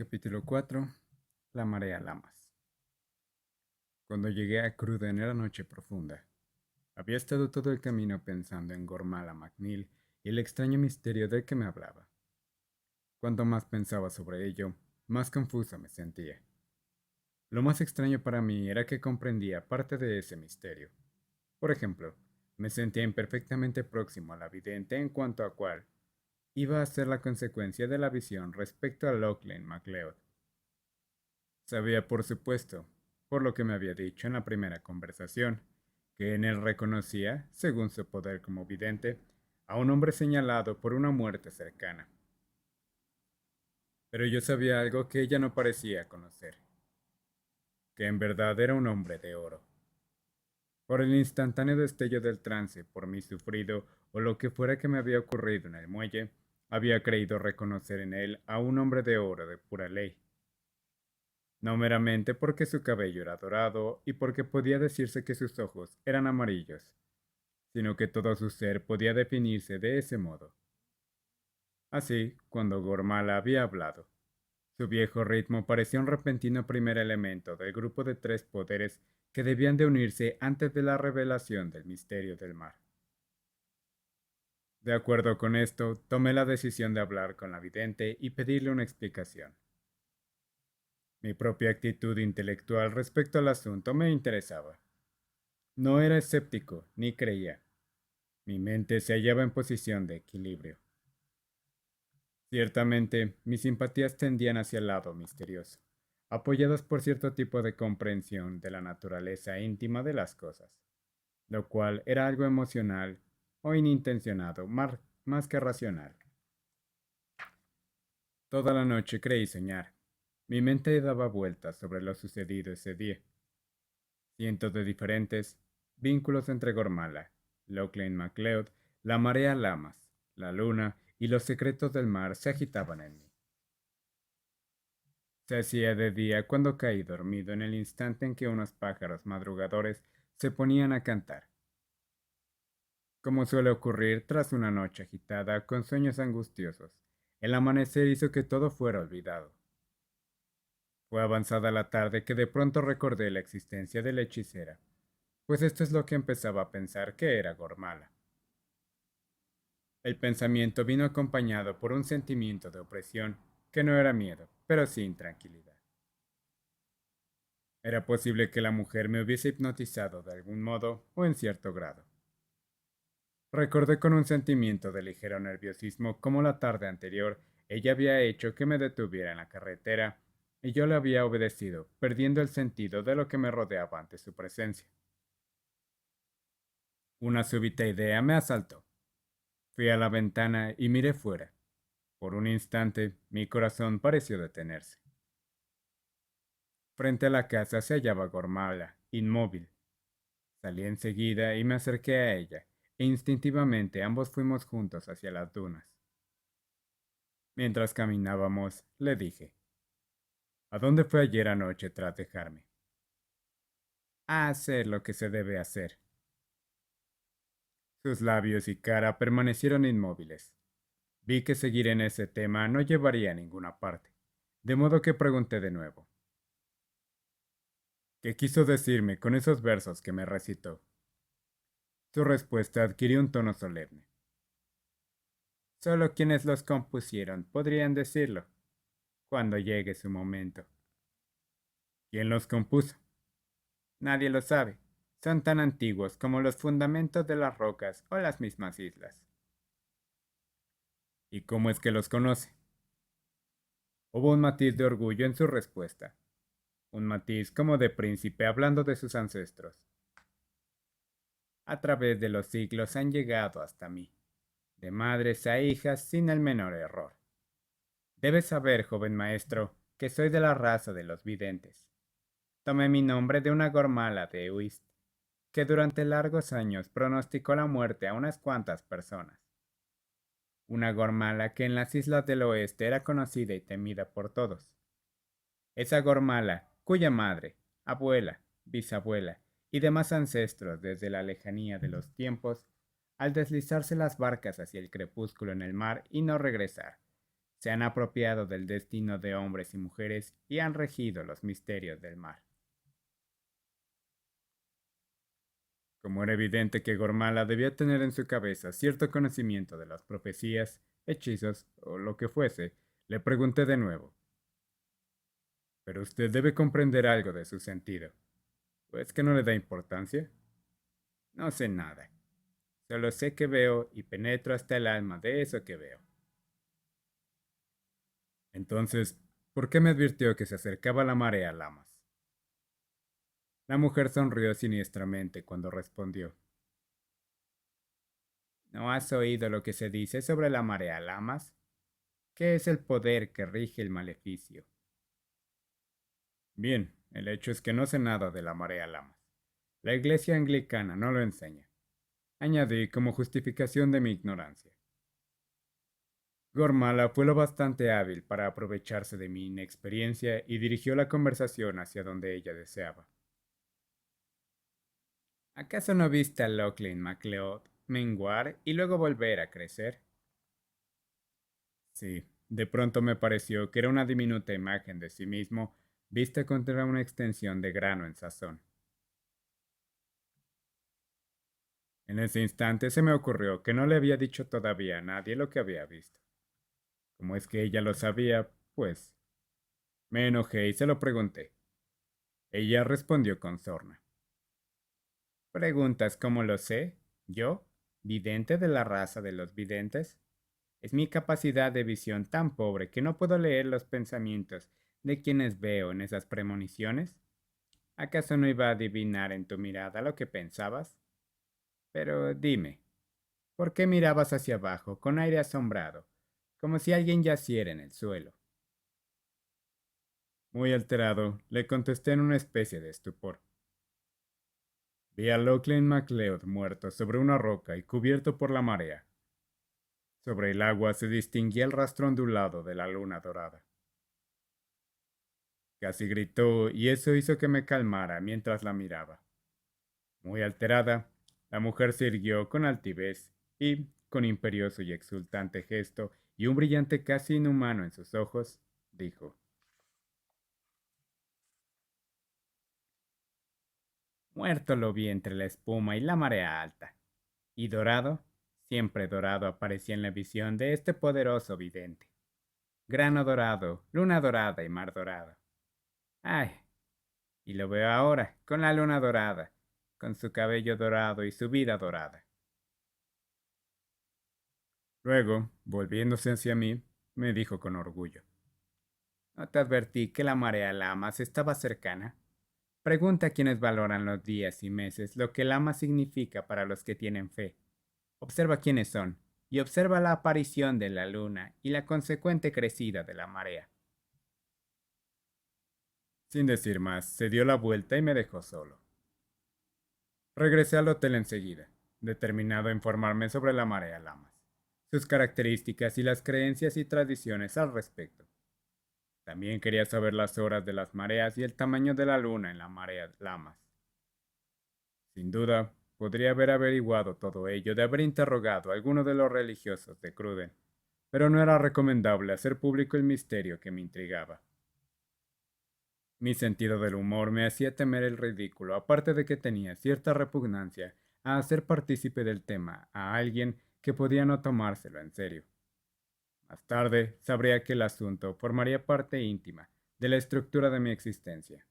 Capítulo 4. La marea Lamas. Cuando llegué a Cruden era noche profunda. Había estado todo el camino pensando en Gormala MacNeil y el extraño misterio del que me hablaba. Cuanto más pensaba sobre ello, más confusa me sentía. Lo más extraño para mí era que comprendía parte de ese misterio. Por ejemplo, me sentía imperfectamente próximo a la vidente en cuanto a cuál iba a ser la consecuencia de la visión respecto a Lachlan MacLeod. Sabía, por supuesto, por lo que me había dicho en la primera conversación, que en él reconocía, según su poder como vidente, a un hombre señalado por una muerte cercana. Pero yo sabía algo que ella no parecía conocer, que en verdad era un hombre de oro. Por el instantáneo destello del trance por mí sufrido o lo que fuera que me había ocurrido en el muelle, había creído reconocer en él a un hombre de oro de pura ley. No meramente porque su cabello era dorado y porque podía decirse que sus ojos eran amarillos, sino que todo su ser podía definirse de ese modo. Así, cuando Gormala había hablado, su viejo ritmo parecía un repentino primer elemento del grupo de tres poderes que debían de unirse antes de la revelación del misterio del mar. De acuerdo con esto, tomé la decisión de hablar con la vidente y pedirle una explicación. Mi propia actitud intelectual respecto al asunto me interesaba. No era escéptico, ni creía. Mi mente se hallaba en posición de equilibrio. Ciertamente, mis simpatías tendían hacia el lado misterioso, apoyadas por cierto tipo de comprensión de la naturaleza íntima de las cosas, lo cual era algo emocional o inintencionado, más que racional. Toda la noche creí soñar. Mi mente daba vueltas sobre lo sucedido ese día. Cientos de diferentes vínculos entre Gormala, Lachlan MacLeod, la marea Lamas, la luna y los secretos del mar se agitaban en mí. Se hacía de día cuando caí dormido en el instante en que unos pájaros madrugadores se ponían a cantar. Como suele ocurrir tras una noche agitada con sueños angustiosos, el amanecer hizo que todo fuera olvidado. Fue avanzada la tarde que de pronto recordé la existencia de la hechicera, pues esto es lo que empezaba a pensar que era Gormala. El pensamiento vino acompañado por un sentimiento de opresión que no era miedo, pero sí intranquilidad. Era posible que la mujer me hubiese hipnotizado de algún modo o en cierto grado. Recordé con un sentimiento de ligero nerviosismo cómo la tarde anterior ella había hecho que me detuviera en la carretera y yo le había obedecido, perdiendo el sentido de lo que me rodeaba ante su presencia. Una súbita idea me asaltó. Fui a la ventana y miré fuera. Por un instante, mi corazón pareció detenerse. Frente a la casa se hallaba Gormala, inmóvil. Salí enseguida y me acerqué a ella, e instintivamente ambos fuimos juntos hacia las dunas. Mientras caminábamos, le dije, ¿a dónde fue ayer anoche tras dejarme? A hacer lo que se debe hacer. Sus labios y cara permanecieron inmóviles. Vi que seguir en ese tema no llevaría a ninguna parte, de modo que pregunté de nuevo. ¿Qué quiso decirme con esos versos que me recitó? Su respuesta adquirió un tono solemne. Solo quienes los compusieron podrían decirlo, cuando llegue su momento. ¿Quién los compuso? Nadie lo sabe. Son tan antiguos como los fundamentos de las rocas o las mismas islas. ¿Y cómo es que los conoce? Hubo un matiz de orgullo en su respuesta, un matiz como de príncipe hablando de sus ancestros. A través de los siglos han llegado hasta mí, de madres a hijas sin el menor error. Debes saber, joven maestro, que soy de la raza de los videntes. Tomé mi nombre de una gormala de Uist, que durante largos años pronosticó la muerte a unas cuantas personas. Una gormala que en las islas del oeste era conocida y temida por todos. Esa gormala, cuya madre, abuela, bisabuela y demás ancestros desde la lejanía de los tiempos, al deslizarse las barcas hacia el crepúsculo en el mar y no regresar, Se han apropiado del destino de hombres y mujeres y han regido los misterios del mar. Como era evidente que Gormala debía tener en su cabeza cierto conocimiento de las profecías, hechizos o lo que fuese, le pregunté de nuevo. Pero usted debe comprender algo de su sentido. ¿O es que no le da importancia? No sé nada. Solo sé que veo y penetro hasta el alma de eso que veo. Entonces, ¿por qué me advirtió que se acercaba la marea Lamas? La mujer sonrió siniestramente cuando respondió. ¿No has oído lo que se dice sobre la marea Lamas? ¿Qué es el poder que rige el maleficio? Bien, el hecho es que no sé nada de la marea Lamas. La iglesia anglicana no lo enseña. Añadí como justificación de mi ignorancia. Gormala fue lo bastante hábil para aprovecharse de mi inexperiencia y dirigió la conversación hacia donde ella deseaba. ¿Acaso no viste a Lachlan MacLeod menguar y luego volver a crecer? Sí, de pronto me pareció que era una diminuta imagen de sí mismo vista contra una extensión de grano en sazón. En ese instante se me ocurrió que no le había dicho todavía a nadie lo que había visto. Como es que ella lo sabía, pues me enojé y se lo pregunté. Ella respondió con sorna. ¿Preguntas cómo lo sé? ¿Yo? ¿Vidente de la raza de los videntes? Es mi capacidad de visión tan pobre que no puedo leer los pensamientos de quienes veo en esas premoniciones. ¿Acaso no iba a adivinar en tu mirada lo que pensabas? Pero dime, ¿por qué mirabas hacia abajo con aire asombrado, como si alguien yaciera en el suelo? Muy alterado, le contesté en una especie de estupor. Vi a Lachlan MacLeod muerto sobre una roca y cubierto por la marea. Sobre el agua se distinguía el rastro ondulado de la luna dorada. Casi gritó y eso hizo que me calmara mientras la miraba. Muy alterada, la mujer se irguió con altivez y, con imperioso y exultante gesto y un brillante casi inhumano en sus ojos, dijo: Muerto lo vi entre la espuma y la marea alta, y dorado, siempre dorado aparecía en la visión de este poderoso vidente. Grano dorado, luna dorada y mar dorado. ¡Ay! Y lo veo ahora, con la luna dorada, con su cabello dorado y su vida dorada. Luego, volviéndose hacia mí, me dijo con orgullo: ¿No te advertí que la marea Lamas estaba cercana? Pregunta a quienes valoran los días y meses lo que Lama significa para los que tienen fe. Observa quiénes son, y observa la aparición de la luna y la consecuente crecida de la marea. Sin decir más, se dio la vuelta y me dejó solo. Regresé al hotel enseguida, determinado a informarme sobre la marea Lamas, sus características y las creencias y tradiciones al respecto. También quería saber las horas de las mareas y el tamaño de la luna en la marea Lamas. Sin duda, podría haber averiguado todo ello de haber interrogado a alguno de los religiosos de Cruden, pero no era recomendable hacer público el misterio que me intrigaba. Mi sentido del humor me hacía temer el ridículo, aparte de que tenía cierta repugnancia a hacer partícipe del tema a alguien que podía no tomárselo en serio. Más tarde sabría que el asunto formaría parte íntima de la estructura de mi existencia.